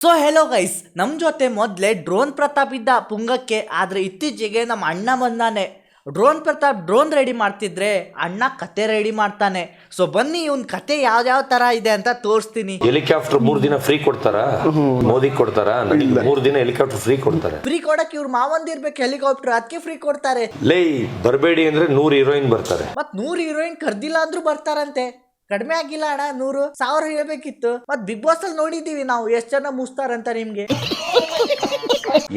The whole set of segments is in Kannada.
ಸೊ ಹೆಲೋ ಗೈಸ್, ನಮ್ಮ ಜೊತೆ ಮೊದಲೇ ಡ್ರೋನ್ ಪ್ರತಾಪ್ ಇದ್ದ ಪುಂಗಕ್ಕೆ. ಆದರೆ ಇತ್ತೀಚೆಗೆ ನಮ್ಮ ಅಣ್ಣ ಬಂದಾನೆ. ಡ್ರೋನ್ ಪ್ರತಾಪ್ ಡ್ರೋನ್ ರೆಡಿ ಮಾಡ್ತಿದ್ರೆ ಅಣ್ಣ ಕತೆ ರೆಡಿ ಮಾಡ್ತಾನೆ. ಸೊ ಬನ್ನಿ ಇವನ್ ಕತೆ ಯಾವ ತರ ಇದೆ ಅಂತ ತೋರಿಸ್ತೀನಿ. ಹೆಲಿಕಾಪ್ಟರ್ 3 ದಿನ ಫ್ರೀ ಕೊಡ್ತಾರಾ? ಮೋದಿ ಕೊಡ್ತಾರಾ? 3 ದಿನ ಹೆಲಿಕಾಪ್ಟರ್ ಫ್ರೀ ಕೊಡ್ತಾರೆ. ಫ್ರೀ ಕೊಡಕ್ಕೆ ಇವ್ರ ಮಾವಂದಿರ್ಬೇಕು ಹೆಲಿಕಾಪ್ಟರ್, ಅದಕ್ಕೆ ಫ್ರೀ ಕೊಡ್ತಾರೆ. ಲೇ ಬರಬೇಡಿ ಅಂದ್ರೆ 100 ಹೀರೋಯಿನ್ ಬರ್ತಾರೆ. ಮತ್ 100 ಹೀರೋಯಿನ್ ಕರ್ದಿಲ್ಲ ಅಂದ್ರೂ ಬರ್ತಾರಂತೆ. ಕಡಿಮೆ ಆಗಿಲ್ಲ ಅಣ್ಣ, 100,000 ಹೇಳ್ಬೇಕಿತ್ತು. ಮತ್ ಬಿಗ್ ಬಾಸ್ ಅಲ್ಲಿ ನೋಡಿದೀವಿ ನಾವು ಎಷ್ಟು ಜನ ಮುಸ್ತಾರಂತ ನಿಮ್ಗೆ.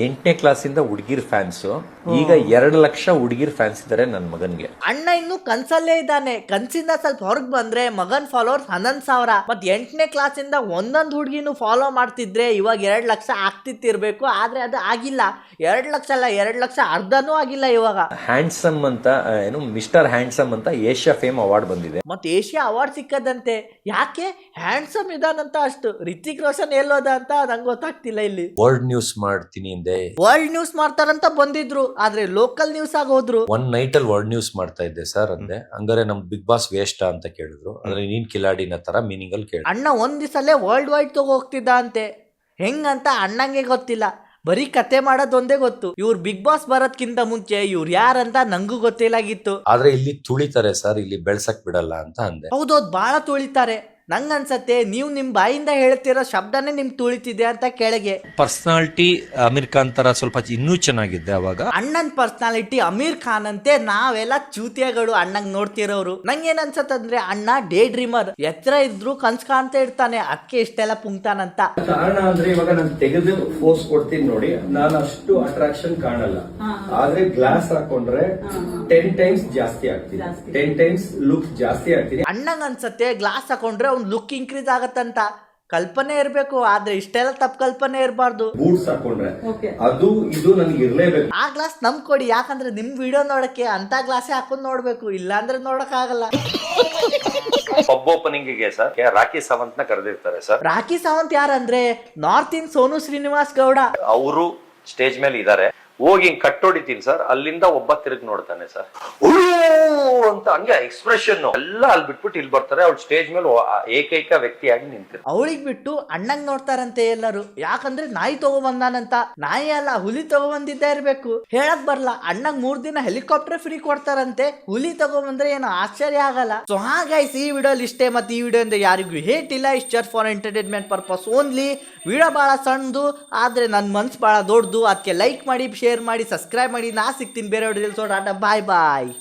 8ನೇ ಕ್ಲಾಸಿಂದ ಹುಡುಗಿರ್ ಫ್ಯಾನ್ಸ್, ಈಗ 2 ಲಕ್ಷ ಹುಡುಗಿರ್ ಫ್ಯಾನ್ಸ್ ಇದಾರೆ ನನ್ನ ಮಗನ್ಗೆ. ಅಣ್ಣ ಇನ್ನು ಕನ್ಸಲ್ಲೇ ಇದ್ದಾನೆ. ಕನ್ಸಿಂದ ಸ್ವಲ್ಪ ಹೊರಗ್ ಬಂದ್ರೆ ಮಗನ್ ಫಾಲೋವರ್ಸ್ 11,000. ಮತ್ 8ನೇ ಕ್ಲಾಸಿಂದ ಒಂದೊಂದು ಹುಡುಗಿನೂ ಫಾಲೋ ಮಾಡ್ತಿದ್ರೆ ಇವಾಗ 2 ಲಕ್ಷ ಆಗ್ತಿರ್ಬೇಕು. ಆದ್ರೆ ಅದು ಆಗಿಲ್ಲ. 2 ಲಕ್ಷ ಅಲ್ಲ, 2 ಲಕ್ಷ ಅರ್ಧನೂ ಆಗಿಲ್ಲ ಇವಾಗ. ಹ್ಯಾಂಡ್ಸಮ್ ಅಂತ ಏನು ಮಿಸ್ಟರ್ ಹ್ಯಾಂಡ್ಸಮ್ ಅಂತ ಏಷ್ಯಾ ಫೇಮ್ ಅವಾರ್ಡ್ ಬಂದಿದೆ. ಮತ್ತೆ ಏಷ್ಯಾ ಅವಾರ್ಡ್ ಸಿಕ್ಕದಂತೆ. ಯಾಕೆ? ಹ್ಯಾಂಡ್ಸಮ್ ಇದಾನಂತ ಅಷ್ಟು. ರಿತಿಕ್ ರೋಷನ್ ಎಲ್ಲೋದ ಅಂತ ನಂಗೆ ಗೊತ್ತಾಗ್ತಿಲ್ಲ. ಇಲ್ಲಿ ವರ್ಲ್ಡ್ ನ್ಯೂಸ್ ಮಾಡ್ತೀನಿ ಹಿಂದೆ ವರ್ಲ್ಡ್ ನ್ಯೂಸ್ ಮಾಡ್ತಾರಂತ ಬಂದಿದ್ರು, ಆದ್ರೆ ಲೋಕಲ್ ನ್ಯೂಸ್ ಆಗಿ ಹೋದ್ರು. ಒನ್ ನೈಟ್ ಅಲ್ಲಿ ವರ್ಲ್ಡ್ ನ್ಯೂಸ್ ಮಾಡ್ತಾ ಇದ್ದೆ ಸರ್ ಅಂದೆ. ಹಂಗಾರೆ ನಮ್ ಬಿಗ್ ಬಾಸ್ ವೇಸ್ಟ್ ಅಂತ ಕೇಳಿದ್ರು. ಅಂದ್ರೆ ನೀನ್ ಕಿಲಾಡಿನ ತರ ಮೀನಿಂಗ್ ಅಲ್ಲಿ ಕೇಳಿ. ಅಣ್ಣ ಒಂದ್ ದಿವಸಲ್ಲೇ ವರ್ಲ್ಡ್ ವೈಡ್ ಹೋಗ್ತಿದ್ದ ಅಂತೆ. ಹೆಂಗಂತ ಅಣ್ಣಂಗೆ ಗೊತ್ತಿಲ್ಲ. ಬರೀ ಕತೆ ಮಾಡೋದೊಂದೇ ಗೊತ್ತು. ಇವ್ರು ಬಿಗ್ ಬಾಸ್ ಬರೋದ್ಕಿಂತ ಮುಂಚೆ ಇವ್ರು ಯಾರಂತ ನಂಗೂ ಗೊತ್ತಿಲ್ಲಾಗಿತ್ತು. ಆದ್ರೆ ಇಲ್ಲಿ ತುಳಿತಾರೆ ಸರ್, ಇಲ್ಲಿ ಬೆಳ್ಸಕ್ ಬಿಡಲ್ಲ ಅಂತ ಅಂದೆ. ಹೌದೌದು, ಬಹಳ ತುಳಿತಾರೆ. ನಂಗನ್ಸತ್ತೆ ನೀವು ನಿಮ್ ಬಾಯಿಂದ ಹೇಳ್ತಿರೋ ಶಬ್ದನೇ ನಿಮ್ ತುಳಿತಿದೆ ಅಂತ ಕೆಳಗೆ. ಪರ್ಸನಾಲಿಟಿ ಅಮೀರ್ ಖಾನ್ ತರ ಸ್ವಲ್ಪ ಇನ್ನೂ ಚೆನ್ನಾಗಿದ್ದೆ ಅವಾಗ. ಅಣ್ಣನ್ ಪರ್ಸನಾಲಿಟಿ ಅಮೀರ್ ಖಾನ್ ಅಂತೆ. ನಾವೆಲ್ಲ ಚೂತಿಯಗಳು ಅಣ್ಣಂಗ್ ನೋಡ್ತಿರೋರು. ನಂಗೇನ್ ಅನ್ಸತ್ತಂದ್ರೆ ಅಣ್ಣ ಡೇ ಡ್ರೀಮರ್. ಎತ್ತರ ಇದ್ರು ಕನ್ಸ್ ಕಾಣ್ತಾ ಇರ್ತಾನೆ, ಅದಕ್ಕೆ ಇಷ್ಟೆಲ್ಲ ಪುಂಕ್ತಾನಂತ. ಕಾರಣ ಅಂದ್ರೆ ಇವಾಗ ನಾನು ತೆಗೆದು ಫೋರ್ಸ್ ಕೊಡ್ತೀನಿ ನೋಡಿ, ನಾನು ಅಷ್ಟು ಅಟ್ರಾಕ್ಷನ್ ಕಾಣಲ್ಲ. ಆದ್ರೆ ಗ್ಲಾಸ್ ಹಾಕೊಂಡ್ರೆ 10 ಟೈಮ್ಸ್ ಜಾಸ್ತಿ ಆಗ್ತೀನಿ, 10 ಟೈಮ್ಸ್ ಲುಕ್ ಜಾಸ್ತಿ ಆಗ್ತೀನಿ. ಅಣ್ಣಂಗ್ ಅನ್ಸತ್ತೆ ಗ್ಲಾಸ್ ಹಾಕೊಂಡ್ರೆ ಅವ್ನ್ ಲುಕ್ ಇನ್ಕ್ರೀಸ್ ಆಗತ್ತಂತ. ಕಲ್ಪನೆ ಇರ್ಬೇಕು, ಆದ್ರೆ ಇಷ್ಟೆಲ್ಲ ತಪ್ಪು ಕಲ್ಪನೆ ಇರಬಾರ್ದು. ಬೂಟ್ಸ್ ಹಾಕೊಂಡ್ರೆ ಅದು ಇದು ನನಗೆ ಇರ್ಲೇಬೇಕು. ಆ ಗ್ಲಾಸ್ ನಮ್ ಕೊಡಿ, ಯಾಕಂದ್ರೆ ನಿಮ್ ವಿಡಿಯೋ ನೋಡಕ್ಕೆ ಅಂತ ಗ್ಲಾಸೇ ಹಾಕೊಂಡ್ ನೋಡ್ಬೇಕು, ಇಲ್ಲ ಅಂದ್ರೆ ನೋಡಕ್ ಆಗಲ್ಲ. ಪಬ್ ಓಪನಿಂಗ್ ಗೆ ಸರ್ ರಾಖಿ ಸಾವಂತ್ ನ ಕರೆದಿರ್ತಾರೆ ಸರ್. ರಾಖಿ ಸಾವಂತ್ ಯಾರಂದ್ರೆ ನಾರ್ತ್ ಇನ್ ಸೋನು ಶ್ರೀನಿವಾಸ್ ಗೌಡ. ಅವರು ಸ್ಟೇಜ್ ಮೇಲೆ ಇದಾರೆ. ಹೋಗಿ ಹಿಂಗ್ ಕಟ್ಟೊಡಿತೀನಿ ಸರ್, ಅಲ್ಲಿಂದ ಒಬ್ಬ ತಿರುಗಿ ನೋಡ್ತಾನೆ ಸರ್ ಅಂತ, ಹಂಗೆ ಎಕ್ಸ್ಪ್ರೆಷನ್ ಎಲ್ಲ ಅಲ್ಲಿ ಬಿಟ್ಬಿಟ್ಟು ಇಲ್ಲಿ ಬರ್ತಾರೆ. ಅವ್ಳು ಸ್ಟೇಜ್ ಮೇಲೆ ಏಕೈಕ ವ್ಯಕ್ತಿಯಾಗಿ ನಿಂತಿರ್ತಾರೆ. ಅವಳಿಗೆ ಬಿಟ್ಟು ಅಣ್ಣಂಗ್ ನೋಡ್ತಾರಂತೆ ಎಲ್ಲರೂ. ಯಾಕಂದ್ರೆ ನಾಯಿ ತಗೊಬಂದಾನಂತ. ನಾಯಿ ಅಲ್ಲ, ಹುಲಿ ತಗೊಬಂದಿದ್ದೇ ಇರ್ಬೇಕು. ಹೇಳಕ್ ಬರ್ಲ. ಅಣ್ಣಂಗ್ 3 ದಿನ ಹೆಲಿಕಾಪ್ಟರ್ ಫ್ರೀ ಕೊಡ್ತಾರಂತೆ. ಹುಲಿ ತಗೊಬಂದ್ರೆ ಏನು ಆಶ್ಚರ್ಯ ಆಗಲ್ಲ. ಸೊ ಗೈಸ್, ಈ ವಿಡಿಯೋ ಇಷ್ಟೇ. ಮತ್ತೆ ಈ ವಿಡಿಯೋ ಅಂದ್ರೆ ಯಾರಿಗೂ ಹೇಟ್ ಇಲ್ಲ. Is just for entertainment purpose only. Video ಬಹಳ ಸಣ್ಣದು, ಆದ್ರೆ ನನ್ನ ಮನ್ಸು ಬಹಳ ದೊಡ್ಡದು. ಅದಕ್ಕೆ ಲೈಕ್ ಮಾಡಿ, ಶೇರ್ ಮಾಡಿ, ಸಬ್ಸ್ಕ್ರೈಬ್ ಮಾಡಿ. ನಾ ಸಿಗ್ತೀನಿ ಬೇರೆ ವಿಡಿಯೋದಲ್ಲಿ. ಬಾಯ್ ಬಾಯ್.